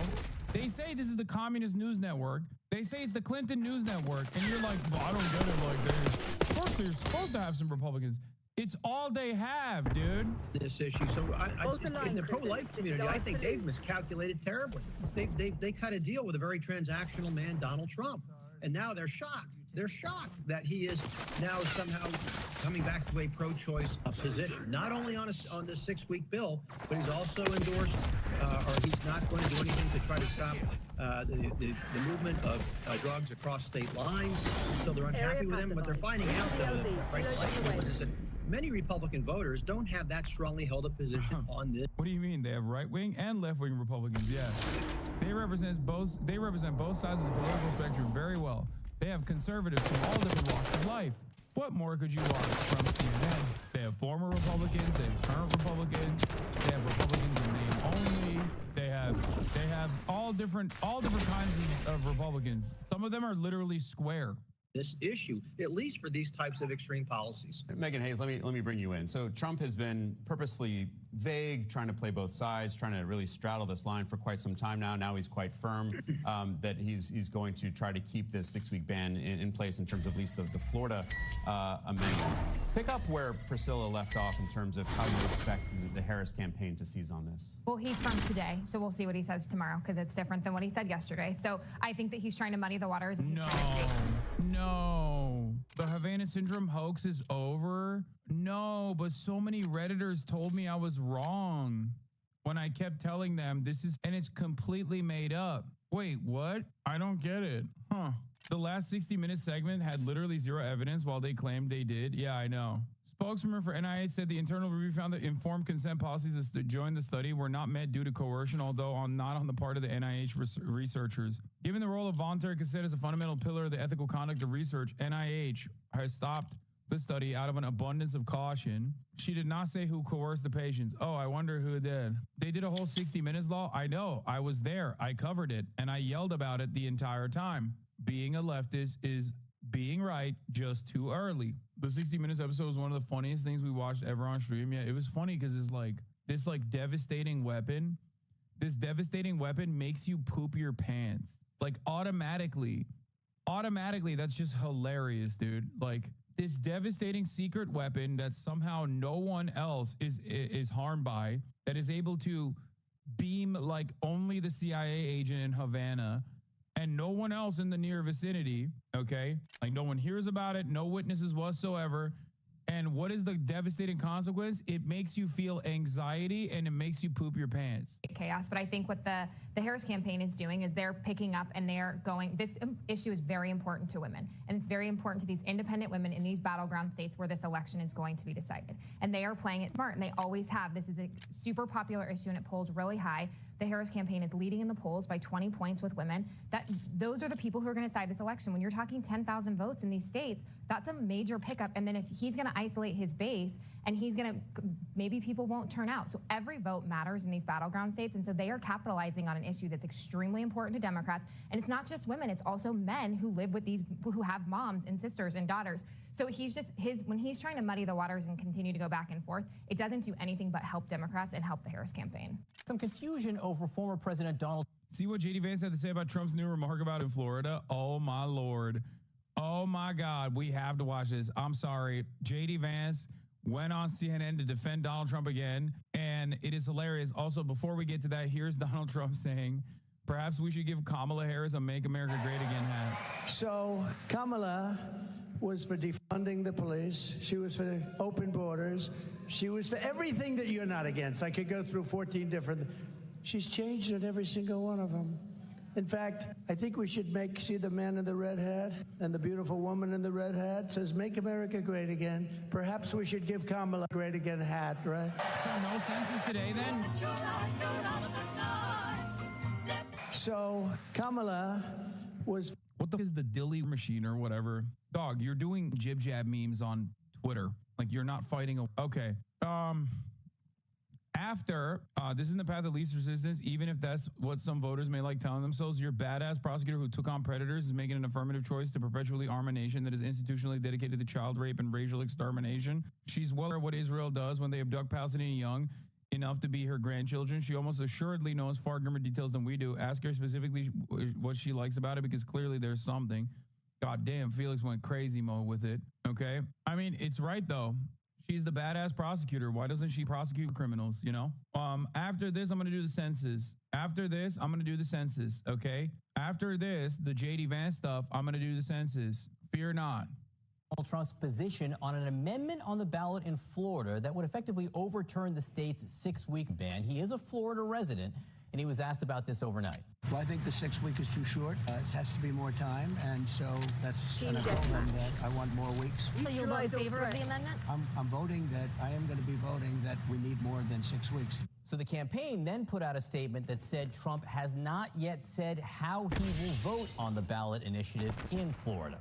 They say this is the communist news network. They say it's the Clinton news network, and you're like, well, I don't get it. Like, of course they're supposed to have some Republicans. It's all they have, dude. This issue. So in the pro-life community, I think they've miscalculated terribly. They cut a deal with a very transactional man, Donald Trump, and now they're shocked They're shocked that he is now somehow coming back to a pro-choice position, not only on the 6-week bill, but he's also endorsed, or he's not going to do anything to try to stop the movement of drugs across state lines. So they're unhappy with him. What they're finding out, though, is that many Republican voters don't have that strongly held a position on this. What do you mean? They have right-wing and left-wing Republicans. Yeah, they represent both sides of the political spectrum very well. They have conservatives from all different walks of life. What more could you want from CNN? They have former Republicans, they have current Republicans, they have Republicans in name only. They have all different kinds of Republicans. Some of them are literally square. This issue, at least for these types of extreme policies. Megan Hayes, let me bring you in. So Trump has been purposely vague, trying to play both sides, trying to really straddle this line for quite some time now. Now he's quite firm that he's going to try to keep this 6-week ban in place in terms of at least the Florida amendment. Pick up where Priscilla left off in terms of how you expect the Harris campaign to seize on this. Well, he's from today, so we'll see what he says tomorrow because it's different than what he said yesterday. So I think that he's trying to muddy the waters. And No, the Havana Syndrome hoax is over. No, but so many Redditors told me I was wrong when I kept telling them and it's completely made up. Wait, what? I don't get it. Huh. The last 60-minute segment had literally zero evidence while they claimed they did. Yeah, I know. Spokesman for NIH said the internal review found that informed consent policies to join the study were not met due to coercion, although not on the part of the NIH researchers. Given the role of voluntary consent as a fundamental pillar of the ethical conduct of research, NIH has stopped the study out of an abundance of caution. She did not say who coerced the patients. Oh, I wonder who did. They did a whole 60 minutes law. I know. I was there. I covered it, and I yelled about it the entire time. Being a leftist is being right just too early. The 60 Minutes episode was one of the funniest things we watched ever on stream. Yeah, it was funny because it's like this devastating weapon. This devastating weapon makes you poop your pants. Like automatically. That's just hilarious, dude. Like this devastating secret weapon that somehow no one else is harmed by, that is able to beam like only the CIA agent in Havana and no one else in the near vicinity, okay? Like no one hears about it, no witnesses whatsoever. And what is the devastating consequence? It makes you feel anxiety and it makes you poop your pants. Chaos, but I think what the Harris campaign is doing is they're picking up and they're going, this issue is very important to women. And it's very important to these independent women in these battleground states where this election is going to be decided. And they are playing it smart and they always have. This is a super popular issue and it polls really high. The Harris campaign is leading in the polls by 20 points with women. Those are the people who are going to decide this election. When you're talking 10,000 votes in these states, that's a major pickup. And then if he's going to isolate his base and maybe people won't turn out. So every vote matters in these battleground states. And so they are capitalizing on an issue that's extremely important to Democrats. And it's not just women, it's also men who live with who have moms and sisters and daughters. So when he's trying to muddy the waters and continue to go back and forth, it doesn't do anything but help Democrats and help the Harris campaign. Some confusion over former President Donald. See what JD Vance had to say about Trump's new remark about in Florida? Oh my Lord. Oh my God, we have to watch this. I'm sorry. JD Vance went on CNN to defend Donald Trump again, and it is hilarious. Also, before we get to that, here's Donald Trump saying, perhaps we should give Kamala Harris a Make America Great Again hat. So Kamala was for defunding the police. She was for open borders. She was for everything that you're not against. I could go through 14 different. She's changed on every single one of them. In fact, I think we should see the man in the red hat and the beautiful woman in the red hat says, "Make America Great Again." Perhaps we should give Kamala a Great Again hat, right? So no census today then? So Kamala was... What the is the dilly machine or whatever? Dog, you're doing jib jab memes on Twitter. Like you're not fighting. Okay. After this is in the path of least resistance, even if that's what some voters may like telling themselves, your badass prosecutor who took on predators is making an affirmative choice to perpetually arm a nation that is institutionally dedicated to child rape and racial extermination. She's well aware what Israel does when they abduct Palestinian young enough to be her grandchildren. She almost assuredly knows far grimmer details than we do. Ask her specifically what she likes about it, because clearly there's something. God damn, Felix went crazy mode with it. Okay. I mean, it's right though. She's the badass prosecutor. Why doesn't she prosecute criminals, you know? After this, I'm going to do the census. After this, I'm going to do the census, okay? After this, the JD Vance stuff, I'm going to do the census. Fear not. Donald Trump's position on an amendment on the ballot in Florida that would effectively overturn the state's 6-week ban. He is a Florida resident, and he was asked about this overnight. Well, I think the 6 week is too short. It has to be more time, and so that's and I told them that I want more weeks. So you'll vote in favor of the amendment? I'm voting that I am going to be voting that we need more than 6 weeks. So the campaign then put out a statement that said Trump has not yet said how he will vote on the ballot initiative in Florida.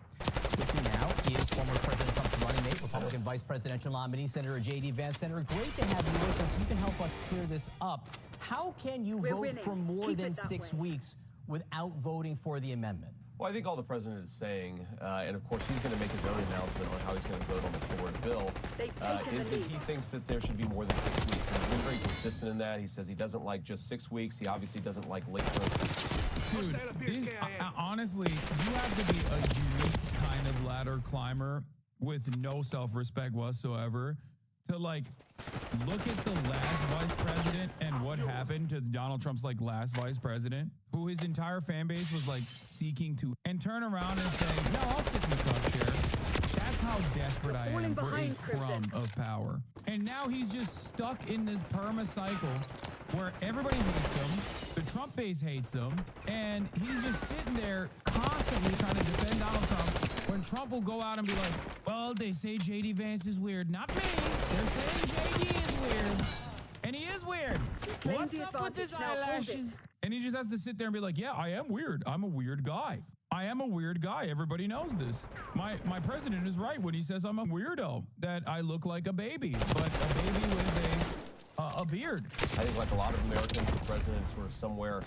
With me now is former President Trump's running mate, Republican Vice Presidential nominee, Senator J.D. Vance. Senator, great to have you with us. You can help us clear this up. How can you vote for more than 6 weeks without voting for the amendment? Well, I think all the president is saying, and of course he's going to make his own announcement on how he's going to vote on the Florida bill, is that he thinks that there should be more than 6 weeks. And he's been very consistent in that. He says he doesn't like just 6 weeks. He obviously doesn't like late votes. Dude, honestly, you have to be a unique kind of ladder climber with no self-respect whatsoever to like look at the last vice president and what happened to Donald Trump's like last vice president, who his entire fan base was like seeking to, and turn around and say, no, I'll sit in the cup chair. That's how desperate I am for a crumb of power. And now he's just stuck in this perma cycle where everybody hates him, the Trump base hates him, and he's just sitting there constantly trying to defend Donald Trump when Trump will go out and be like, well, they say J.D. Vance is weird. Not me. They're saying J.D. is weird. And he is weird. What's up with his eyelashes? And he just has to sit there and be like, yeah, I am weird. I'm a weird guy. I am a weird guy. Everybody knows this. My president is right when he says I'm a weirdo, that I look like a baby, but a baby with a beard. I think like a lot of Americans, the president is sort of somewhere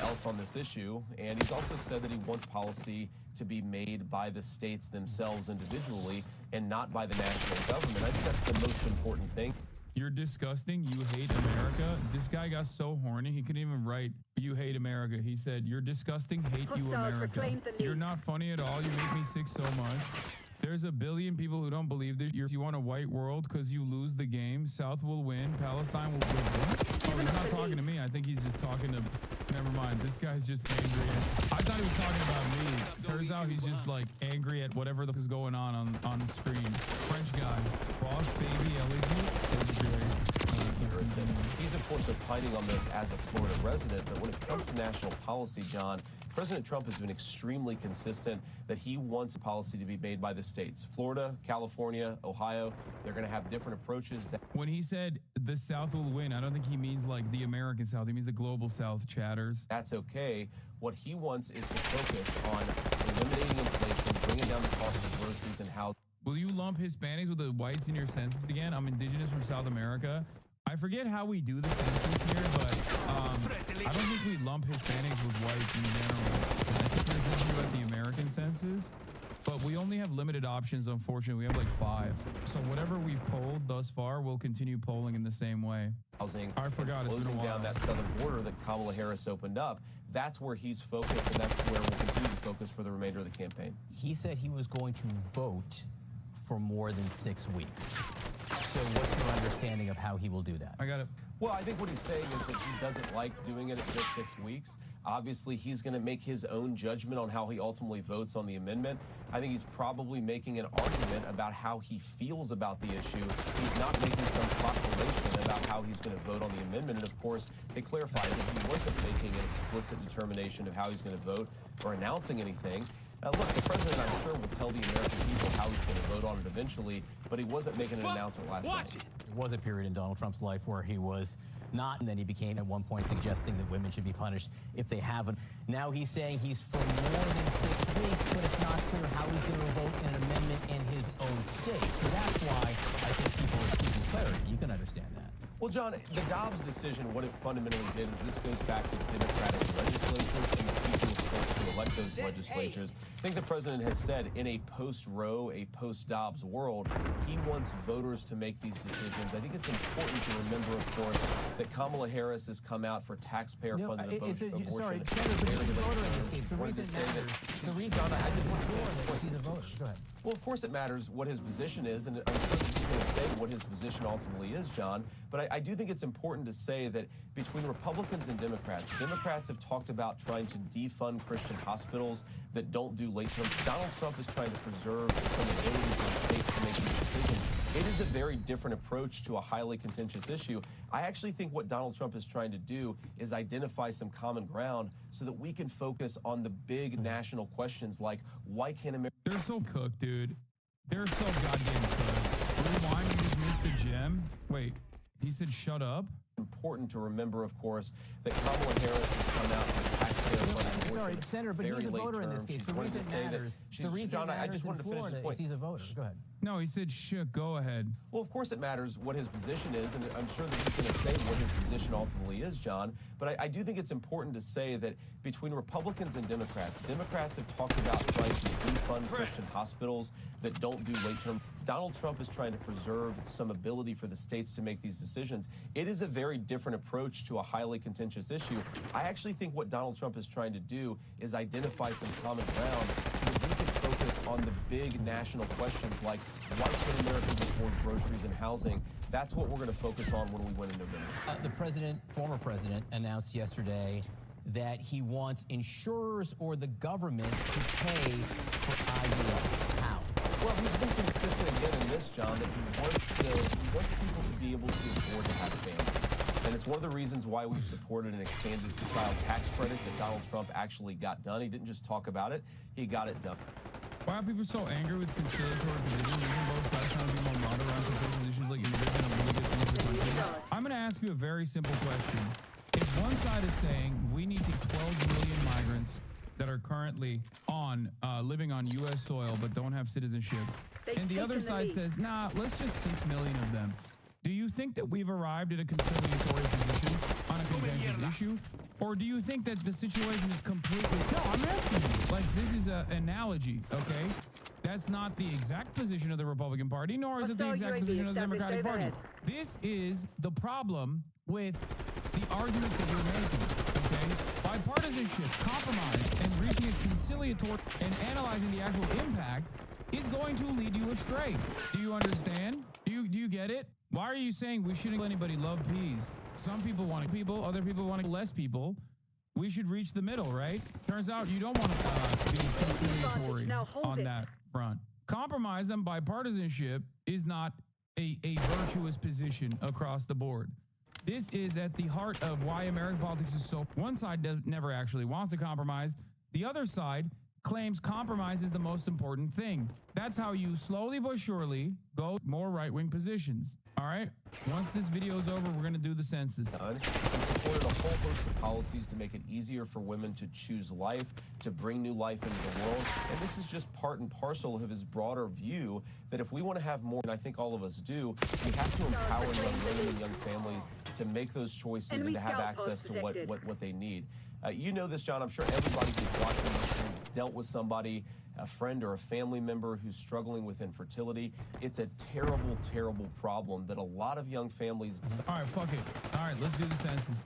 else on this issue. And he's also said that he wants policy to be made by the states themselves individually and not by the national government. I think that's the most important thing. You're disgusting. You hate America. This guy got so horny, he couldn't even write, you hate America. He said, you're disgusting. Hate you, America. You're not funny at all. You make me sick so much. There's a billion people who don't believe this. You want a white world because you lose the game. South will win. Palestine will win. Oh, he's not talking to me. I think he's just talking to... Never mind. This guy's just angry. I thought he was talking about me. Turns out he's just like angry at whatever is going on the screen. French guy. Boss, baby, He's, of course, opining on this as a Florida resident, but when it comes to national policy, John, President Trump has been extremely consistent that he wants policy to be made by the states. Florida, California, Ohio, they're going to have different approaches. When he said the South will win, I don't think he means like the American South. He means the global South, chatters. That's okay. What he wants is to focus on eliminating inflation, bringing down the cost of groceries and housing. Will you lump Hispanics with the whites in your census again? I'm indigenous from South America. I forget how we do the census here, but I don't think we lump Hispanics with whites in general. I think we're thinking about the American census, but we only have limited options, unfortunately. We have like 5. So whatever we've polled thus far, we'll continue polling in the same way. Housing, I forgot. Closing down that southern border that Kamala Harris opened up. That's where he's focused, and that's where we'll continue to focus for the remainder of the campaign. He said he was going to vote for more than 6 weeks. So what's your understanding of how he will do that? I got it. Well, I think what he's saying is that he doesn't like doing it at just 6 weeks. Obviously, he's going to make his own judgment on how he ultimately votes on the amendment. I think he's probably making an argument about how he feels about the issue. He's not making some proclamation about how he's going to vote on the amendment. And of course, they clarified that he wasn't making an explicit determination of how he's going to vote or announcing anything. Look, the president, I'm sure, will tell the American people how he's going to vote on it eventually, but he wasn't making an announcement last night. There was a period in Donald Trump's life where he was not, and then he became at one point suggesting that women should be punished if they haven't. Now he's saying he's for more than 6 weeks, but it's not clear how he's going to vote in an amendment in his own state. So that's why I think people are seeking clarity. You can understand that. Well, John, the Dobbs decision, what it fundamentally did is this goes back to Democratic legislatures and the people supposed to elect those legislatures. I think the president has said in a post-Roe, a post-Dobbs world, he wants voters to make these decisions. I think it's important to remember, of course, that Kamala Harris has come out for taxpayer-funded abortion. Sorry, Senator, but he's a voter in this case. The reason it matters, the reason I just want to he's a voter. Go ahead. Well, of course it matters what his position is, and I'm sure going to say what his position ultimately is, John. But I do think it's important to say that between Republicans and Democrats have talked about trying to defund Christian hospitals that don't do late term. Donald Trump is trying to preserve some ability for the states to make these decisions. It is a very different approach to a highly contentious issue. I actually think what Donald Trump is trying to do is identify some common ground so that we can focus on the big national questions like why can't America... They're so cooked, dude. They're so goddamn cooked. Rewind, you just missed the gem. Wait, he said shut up? Important to remember, of course, that Kamala Harris has come out with taxpayer-funded Sorry, Senator, but he's a voter in this case. The reason it matters, John, I just wanted to finish this point. is he's a voter. Go ahead. No, he said shit, go ahead. Well, of course it matters what his position is, and I'm sure that he's going to say what his position ultimately is, John. But I do think it's important to say that between Republicans and Democrats have talked about trying to defund Christian hospitals that don't do late-term. Donald Trump is trying to preserve some ability for the states to make these decisions. It is a very different approach to a highly contentious issue. I actually think what Donald Trump is trying to do is identify some common ground so that we can focus on the big national questions like why can Americans afford groceries and housing? That's what we're going to focus on when we win in November. The former president, announced yesterday that he wants insurers or the government to pay for IVF. How? Well, he's been consistent again in this, John, that he wants people to be able to afford to have families. And it's one of the reasons why we've supported an expanded child tax credit that Donald Trump actually got done. He didn't just talk about it, he got it done. Why are people so angry with conciliatory provisions? Even both sides trying to be more moderate on contentious issues like immigration and religious things for country. I'm going to ask you a very simple question. If one side is saying we need 12 million migrants that are currently living on U.S. soil but don't have citizenship, and the other side says, nah, let's just 6 million of them. Do you think that we've arrived at a conciliatory position on a contentious issue? Or do you think that the situation is completely... No, I'm asking you. Like, this is an analogy, okay? That's not the exact position of the Republican Party, nor is it the exact position of the Democratic Party. This is the problem with the argument that you're making, okay? Bipartisanship, compromise, and reaching a conciliatory and analyzing the actual impact is going to lead you astray. Do you understand? Do you get it? Why are you saying we shouldn't let anybody love peace? Some people want people, other people want less people. We should reach the middle, right? Turns out you don't want to be conciliatory on that front. Compromise and bipartisanship is not a virtuous position across the board. This is at the heart of why American politics is so... One side never actually wants to compromise. The other side claims compromise is the most important thing. That's how you slowly but surely go more right-wing positions. All right? Once this video is over, we're going to do the census. He supported a whole host of policies to make it easier for women to choose life, to bring new life into the world. And this is just part and parcel of his broader view that if we want to have more, and I think all of us do, we have to empower young women and young families to make those choices and to have access to what they need. You know this, John. I'm sure everybody who's watching this has dealt with somebody, a friend or a family member who's struggling with infertility. It's a terrible, terrible problem that a lot of young families... All right, fuck it. All right, let's do the census.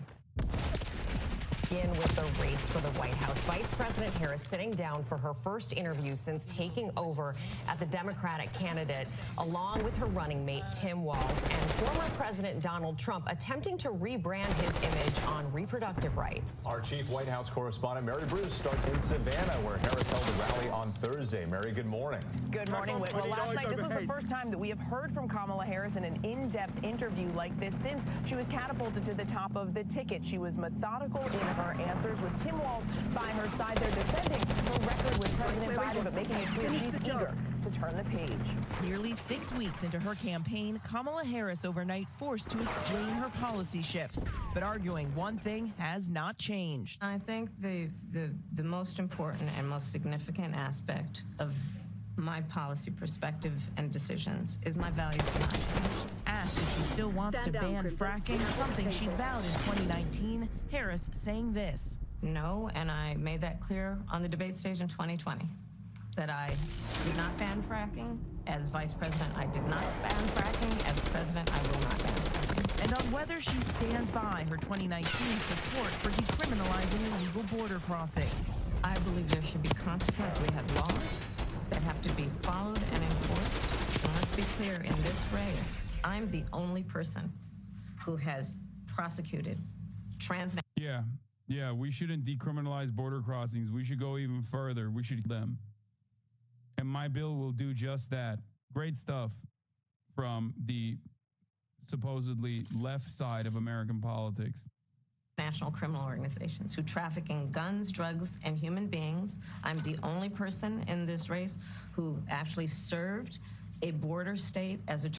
Begin with the race for the White House. Vice President Harris sitting down for her first interview since taking over at the Democratic candidate, along with her running mate, Tim Walz, and former President Donald Trump attempting to rebrand his image on reproductive rights. Our chief White House correspondent, Mary Bruce, starts in Savannah, where Harris held a rally on Thursday. Mary, good morning. Good morning, Whit. Well, last night, this was the first time that we have heard from Kamala Harris in an in-depth interview like this since she was catapulted to the top of the ticket. She was methodical in her answers, with Tim Walz by her side there defending her record with President Biden, but making it clear she's eager to turn the page. Nearly 6 weeks into her campaign, Kamala Harris overnight forced to explain her policy shifts, but arguing one thing has not changed. I think the most important and most significant aspect of my policy perspective and decisions is my values have not changed. Asked if she still wants to ban fracking, something she'd vowed in 2019, Harris saying this. No, and I made that clear on the debate stage in 2020, that I did not ban fracking. As vice president, I did not ban fracking. As president, I will not ban fracking. And on whether she stands by her 2019 support for decriminalizing illegal border crossings. I believe there should be consequences. We have laws that have to be followed and enforced. And that's Let's be clear, in this race, I'm the only person who has prosecuted trans. Yeah, we shouldn't decriminalize border crossings. We should go even further. We should them. And my bill will do just that. Great stuff from the supposedly left side of American politics. National criminal organizations who traffic in guns, drugs, and human beings. I'm the only person in this race who actually served a border state as a